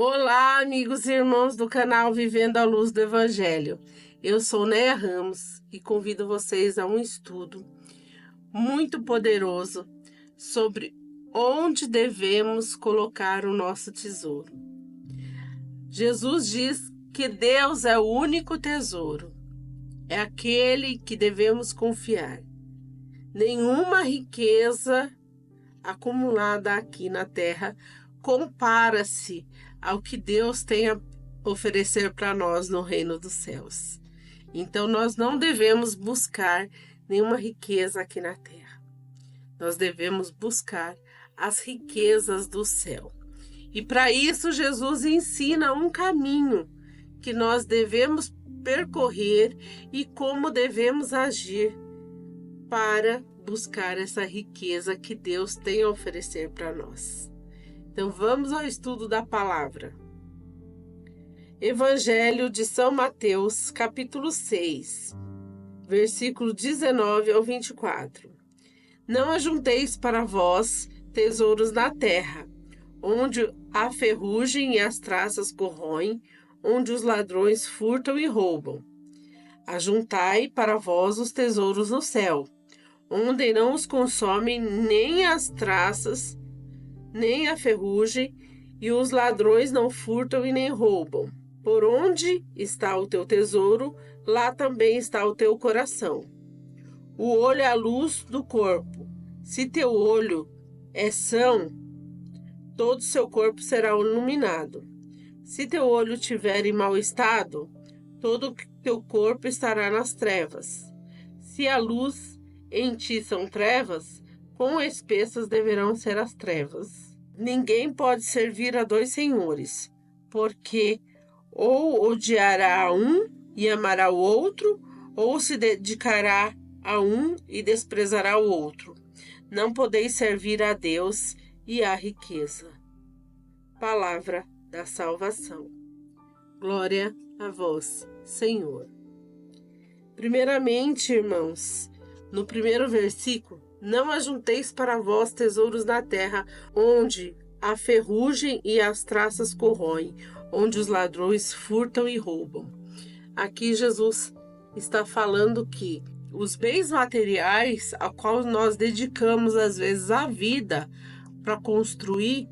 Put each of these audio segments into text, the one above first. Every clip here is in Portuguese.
Olá, amigos e irmãos do canal Vivendo à Luz do Evangelho. Eu sou Néia Ramos e convido vocês a um estudo muito poderoso sobre onde devemos colocar o nosso tesouro. Jesus diz que Deus é o único tesouro, é aquele que devemos confiar. Nenhuma riqueza acumulada aqui na terra compara-se ao que Deus tem a oferecer para nós no reino dos céus. Então nós não devemos buscar nenhuma riqueza aqui na terra. Nós devemos buscar as riquezas do céu. E para isso Jesus ensina um caminho que nós devemos percorrer e como devemos agir para buscar essa riqueza que Deus tem a oferecer para nós. Então vamos ao estudo da palavra. Evangelho de São Mateus, capítulo 6, versículo 19 ao 24. Não ajunteis para vós tesouros na terra, onde a ferrugem e as traças corroem, onde os ladrões furtam e roubam. Ajuntai para vós os tesouros no céu, onde não os consomem nem as traças, nem a ferrugem, e os ladrões não furtam e nem roubam. Por onde está o teu tesouro, lá também está o teu coração. O olho é a luz do corpo. Se teu olho é são, todo o seu corpo será iluminado. Se teu olho estiver em mau estado, todo o teu corpo estará nas trevas. Se a luz em ti são trevas, quão espessas deverão ser as trevas. Ninguém pode servir a dois senhores, porque ou odiará a um e amará o outro, ou se dedicará a um e desprezará o outro. Não podeis servir a Deus e à riqueza. Palavra da salvação. Glória a vós, Senhor. Primeiramente, irmãos, no primeiro versículo, não ajunteis para vós tesouros na terra, onde a ferrugem e as traças corroem, onde os ladrões furtam e roubam. Aqui Jesus está falando que os bens materiais a qual nós dedicamos às vezes a vida para construir,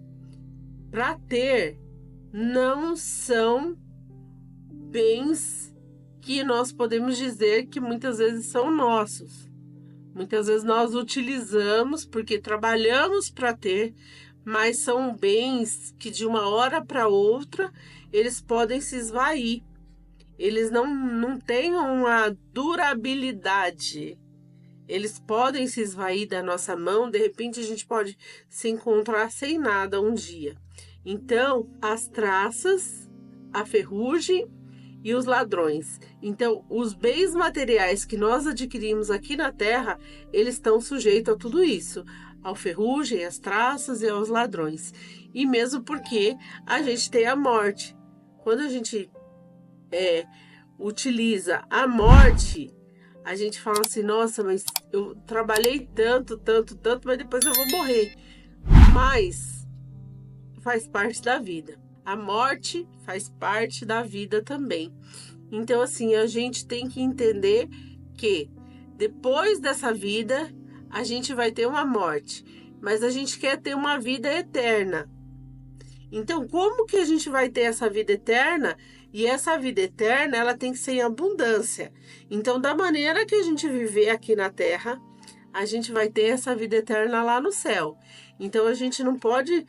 para ter, não são bens que nós podemos dizer que muitas vezes são nossos. Muitas vezes nós utilizamos porque trabalhamos para ter, mas são bens que de uma hora para outra eles podem se esvair. Eles não têm uma durabilidade. Eles podem se esvair da nossa mão, de repente a gente pode se encontrar sem nada um dia. Então, as traças, a ferrugem e os ladrões. Então, os bens materiais que nós adquirimos aqui na terra, eles estão sujeitos a tudo isso, ao ferrugem, às traças e aos ladrões. E mesmo porque a gente tem a morte. Quando a gente utiliza a morte, a gente fala assim, nossa, mas eu trabalhei tanto, mas depois eu vou morrer. Mas faz parte da vida. A morte faz parte da vida também. Então, assim, a gente tem que entender que depois dessa vida, a gente vai ter uma morte. Mas a gente quer ter uma vida eterna. Então, como que a gente vai ter essa vida eterna? E essa vida eterna, ela tem que ser em abundância. Então, da maneira que a gente viver aqui na Terra, a gente vai ter essa vida eterna lá no céu. Então, a gente não pode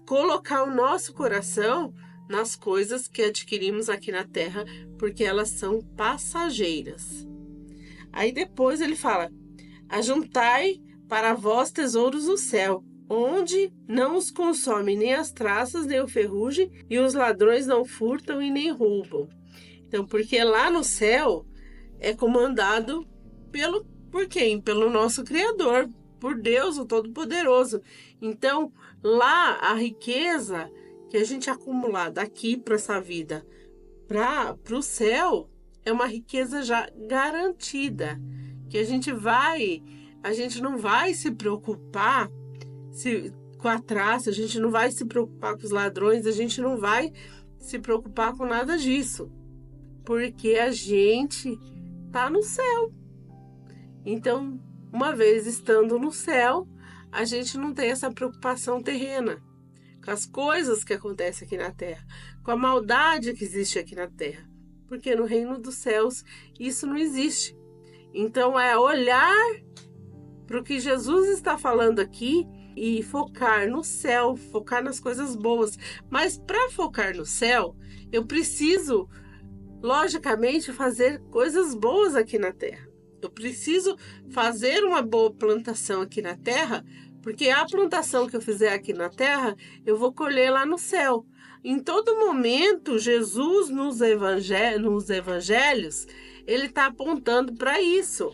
colocar o nosso coração nas coisas que adquirimos aqui na terra, porque elas são passageiras. Aí depois ele fala, ajuntai para vós tesouros no céu, onde não os consomem nem as traças, nem o ferrugem, e os ladrões não furtam e nem roubam. Então, porque lá no céu é comandado por quem? Pelo nosso Criador, por Deus, o Todo-Poderoso. Então, lá a riqueza que a gente acumular daqui para essa vida, para o céu, é uma riqueza já garantida, que a gente não vai se preocupar com a traça, a gente não vai se preocupar com os ladrões, a gente não vai se preocupar com nada disso, porque a gente tá no céu. Então, uma vez estando no céu, a gente não tem essa preocupação terrena com as coisas que acontecem aqui na terra, com a maldade que existe aqui na terra, porque no reino dos céus isso não existe. Então é olhar para o que Jesus está falando aqui e focar no céu, focar nas coisas boas. Mas para focar no céu, eu preciso, logicamente, fazer coisas boas aqui na terra. Eu preciso fazer uma boa plantação aqui na terra, porque a plantação que eu fizer aqui na terra, eu vou colher lá no céu. Em todo momento, Jesus nos evangelhos, ele está apontando para isso.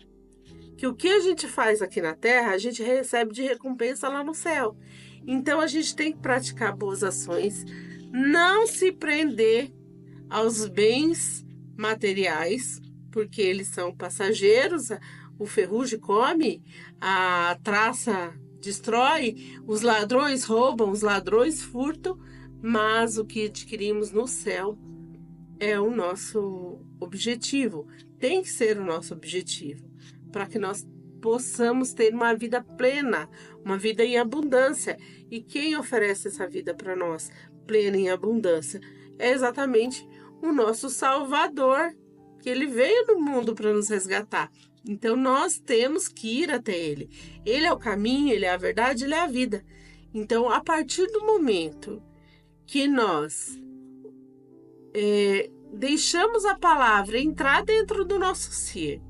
Que o que a gente faz aqui na terra, a gente recebe de recompensa lá no céu. Então, a gente tem que praticar boas ações, não se prender aos bens materiais, porque eles são passageiros, o ferrugem come, a traça destrói, os ladrões roubam, os ladrões furtam, mas o que adquirimos no céu é o nosso objetivo, tem que ser o nosso objetivo, para que nós possamos ter uma vida plena, uma vida em abundância. E quem oferece essa vida para nós, plena em abundância, é exatamente o nosso Salvador, que ele veio no mundo para nos resgatar. Então nós temos que ir até ele. Ele é o caminho, ele é a verdade, ele é a vida. Então, a partir do momento que nós deixamos a palavra entrar dentro do nosso ser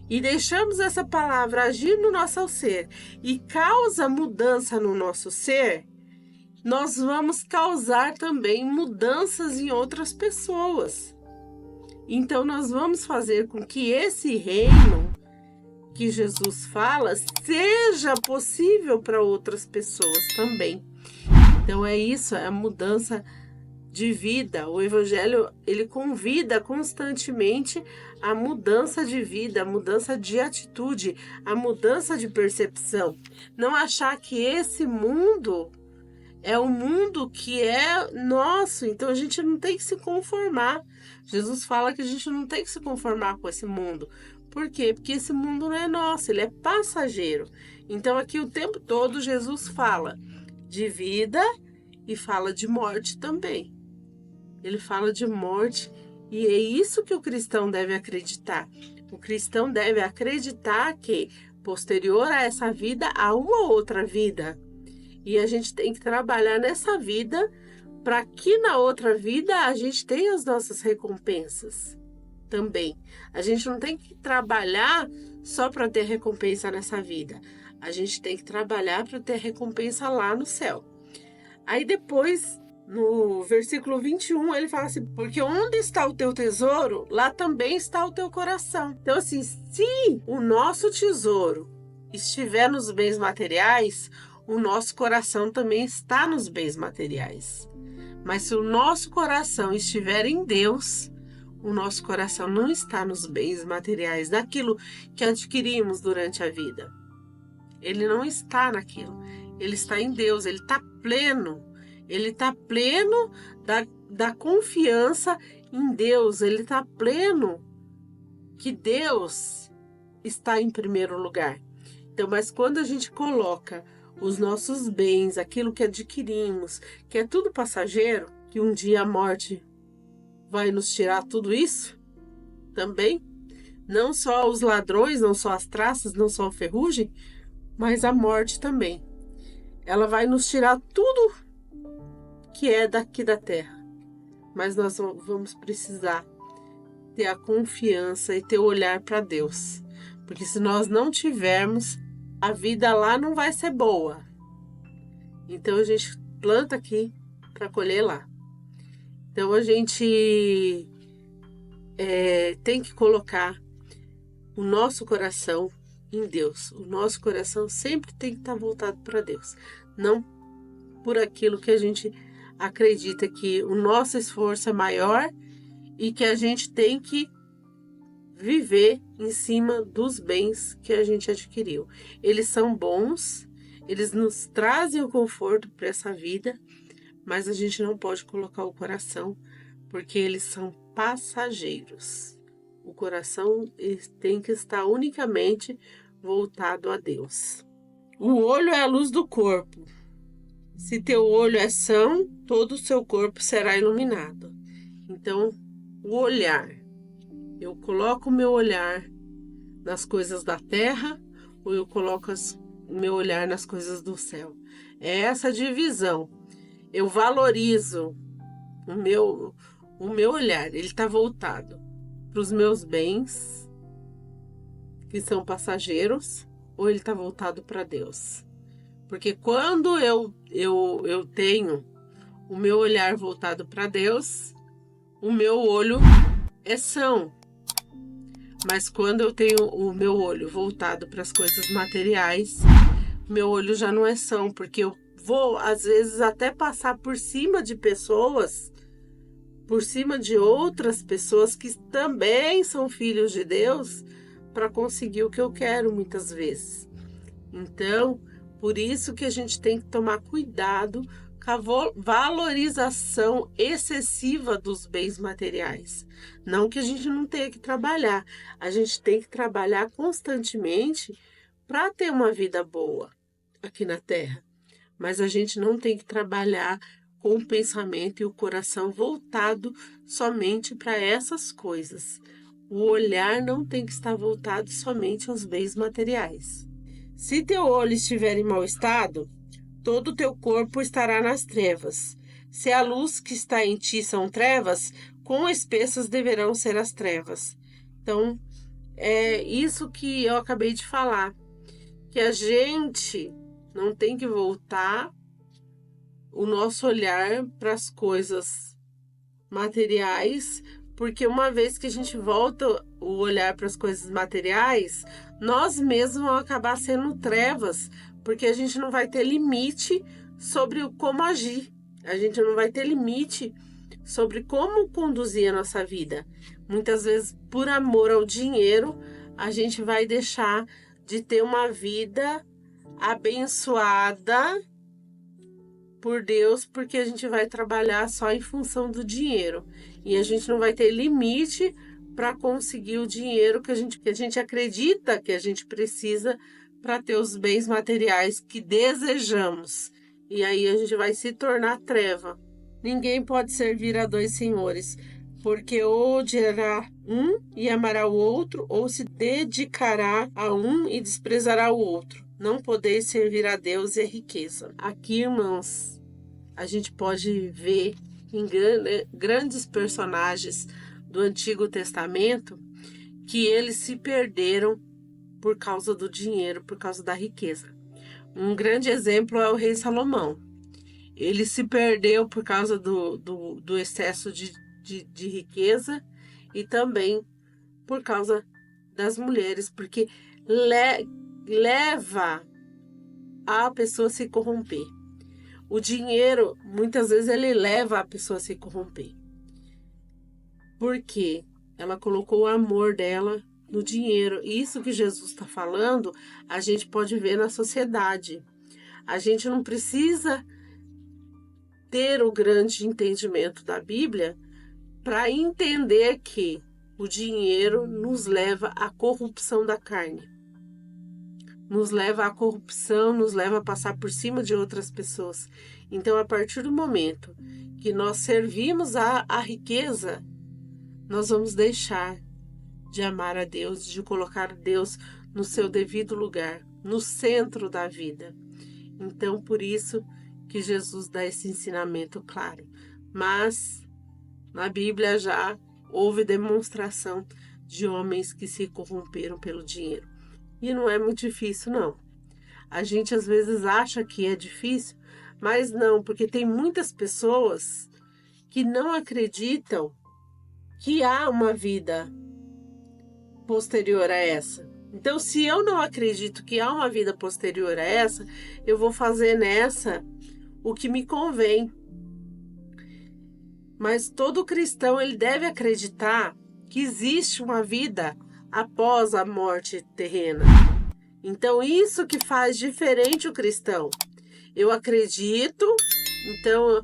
e deixamos essa palavra agir no nosso ser e causa mudança no nosso ser, nós vamos causar também mudanças em outras pessoas. Então, nós vamos fazer com que esse reino que Jesus fala seja possível para outras pessoas também. Então, é isso, é a mudança de vida. O Evangelho, ele convida constantemente a mudança de vida, a mudança de atitude, a mudança de percepção. Não achar que esse mundo é o mundo que é nosso, então a gente não tem que se conformar. Jesus fala que a gente não tem que se conformar com esse mundo. Por quê? Porque esse mundo não é nosso, ele é passageiro. Então aqui o tempo todo Jesus fala de vida e fala de morte também. Ele fala de morte e é isso que o cristão deve acreditar. O cristão deve acreditar que posterior a essa vida há uma outra vida. E a gente tem que trabalhar nessa vida para que na outra vida a gente tenha as nossas recompensas também. A gente não tem que trabalhar só para ter recompensa nessa vida. A gente tem que trabalhar para ter recompensa lá no céu. Aí depois, no versículo 21, ele fala assim, porque onde está o teu tesouro, lá também está o teu coração. Então assim, se o nosso tesouro estiver nos bens materiais, o nosso coração também está nos bens materiais. Mas se o nosso coração estiver em Deus, o nosso coração não está nos bens materiais, naquilo que adquirimos durante a vida. Ele não está naquilo. Ele está em Deus, ele está pleno. Ele está pleno da confiança em Deus. Ele está pleno que Deus está em primeiro lugar. Então, mas quando a gente coloca os nossos bens, aquilo que adquirimos, que é tudo passageiro, que um dia a morte vai nos tirar tudo isso também, não só os ladrões, não só as traças, não só a ferrugem, mas a morte também. Ela vai nos tirar tudo que é daqui da terra, mas nós vamos precisar ter a confiança e ter o olhar para Deus, porque se nós não tivermos, a vida lá não vai ser boa. Então a gente planta aqui para colher lá. Então a gente tem que colocar o nosso coração em Deus. O nosso coração sempre tem que estar voltado para Deus. Não por aquilo que a gente acredita que o nosso esforço é maior e que a gente tem que viver em cima dos bens que a gente adquiriu. Eles são bons, eles nos trazem o conforto para essa vida, mas a gente não pode colocar o coração, porque eles são passageiros. O coração tem que estar unicamente voltado a Deus. O olho é a luz do corpo. Se teu olho é são, todo o seu corpo será iluminado. Então, o olhar. Eu coloco o meu olhar nas coisas da terra ou eu coloco o meu olhar nas coisas do céu? É essa divisão. Eu valorizo o meu olhar. Ele está voltado para os meus bens, que são passageiros, ou ele está voltado para Deus? Porque quando eu tenho o meu olhar voltado para Deus, o meu olho é são. Mas quando eu tenho o meu olho voltado para as coisas materiais, meu olho já não é são, porque eu vou, às vezes, até passar por cima de pessoas, por cima de outras pessoas que também são filhos de Deus, para conseguir o que eu quero, muitas vezes. Então, por isso que a gente tem que tomar cuidado com a valorização excessiva dos bens materiais. Não que a gente não tenha que trabalhar, a gente tem que trabalhar constantemente para ter uma vida boa aqui na Terra. Mas a gente não tem que trabalhar com o pensamento e o coração voltado somente para essas coisas. O olhar não tem que estar voltado somente aos bens materiais. Se teu olho estiver em mau estado, todo o teu corpo estará nas trevas. Se a luz que está em ti são trevas, quão espessas deverão ser as trevas. Então, é isso que eu acabei de falar, que a gente não tem que voltar o nosso olhar para as coisas materiais, porque uma vez que a gente volta o olhar para as coisas materiais, nós mesmos vamos acabar sendo trevas, porque a gente não vai ter limite sobre como agir, a gente não vai ter limite sobre como conduzir a nossa vida. Muitas vezes, por amor ao dinheiro, a gente vai deixar de ter uma vida abençoada por Deus, porque a gente vai trabalhar só em função do dinheiro. E a gente não vai ter limite para conseguir o dinheiro que a gente acredita que a gente precisa para ter os bens materiais que desejamos. E aí a gente vai se tornar treva. Ninguém pode servir a dois senhores, porque ou odiará um e amará o outro, ou se dedicará a um e desprezará o outro. Não podeis servir a Deus e a riqueza. Aqui, irmãos, a gente pode ver em grandes personagens do Antigo Testamento que eles se perderam por causa do dinheiro, por causa da riqueza. Um grande exemplo é o rei Salomão. Ele se perdeu por causa do excesso de riqueza e também por causa das mulheres, porque leva a pessoa a se corromper. O dinheiro, muitas vezes, ele leva a pessoa a se corromper. Porque ela colocou o amor dela no dinheiro. E isso que Jesus está falando, a gente pode ver na sociedade. A gente não precisa ter o grande entendimento da Bíblia para entender que o dinheiro nos leva à corrupção da carne. Nos leva à corrupção, nos leva a passar por cima de outras pessoas. Então, a partir do momento que nós servimos a riqueza, nós vamos deixar de amar a Deus, de colocar Deus no seu devido lugar, no centro da vida. Então, por isso que Jesus dá esse ensinamento claro. Mas, na Bíblia já houve demonstração de homens que se corromperam pelo dinheiro. E não é muito difícil, não. A gente às vezes acha que é difícil, mas não, porque tem muitas pessoas que não acreditam que há uma vida posterior a essa. Então, se eu não acredito que há uma vida posterior a essa, eu vou fazer nessa o que me convém. Mas todo cristão, ele deve acreditar que existe uma vida após a morte terrena. Então, isso que faz diferente o cristão. Eu acredito, então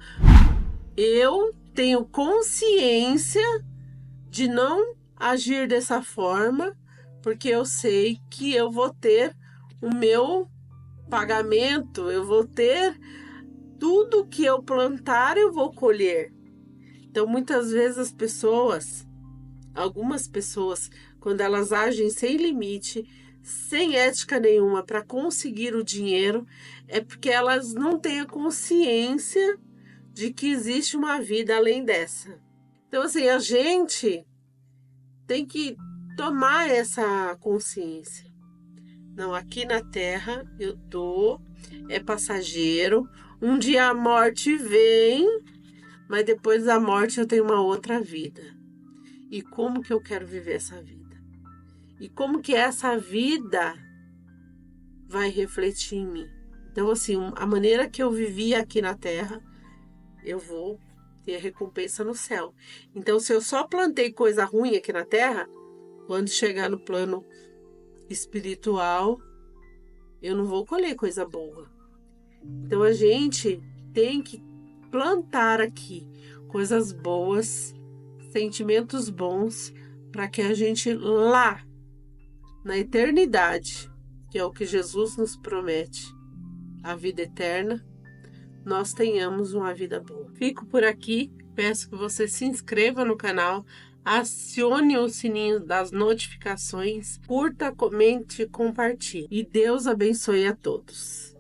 eu tenho consciência de não agir dessa forma, porque eu sei que eu vou ter o meu pagamento, eu vou ter tudo que eu plantar, eu vou colher. Então, muitas vezes as pessoas, algumas pessoas, quando elas agem sem limite, sem ética nenhuma para conseguir o dinheiro, é porque elas não têm a consciência de que existe uma vida além dessa. Então, assim, a gente tem que tomar essa consciência. Não, aqui na Terra eu tô, é passageiro. Um dia a morte vem, mas depois da morte eu tenho uma outra vida. E como que eu quero viver essa vida? E como que essa vida vai refletir em mim? Então, assim, a maneira que eu vivi aqui na Terra, eu vou ter a recompensa no céu. Então, se eu só plantei coisa ruim aqui na Terra, quando chegar no plano espiritual, eu não vou colher coisa boa. Então, a gente tem que plantar aqui coisas boas, sentimentos bons, para que a gente lá, na eternidade, que é o que Jesus nos promete, a vida eterna, nós tenhamos uma vida boa. Fico por aqui, peço que você se inscreva no canal, acione o sininho das notificações, curta, comente e compartilhe. E Deus abençoe a todos.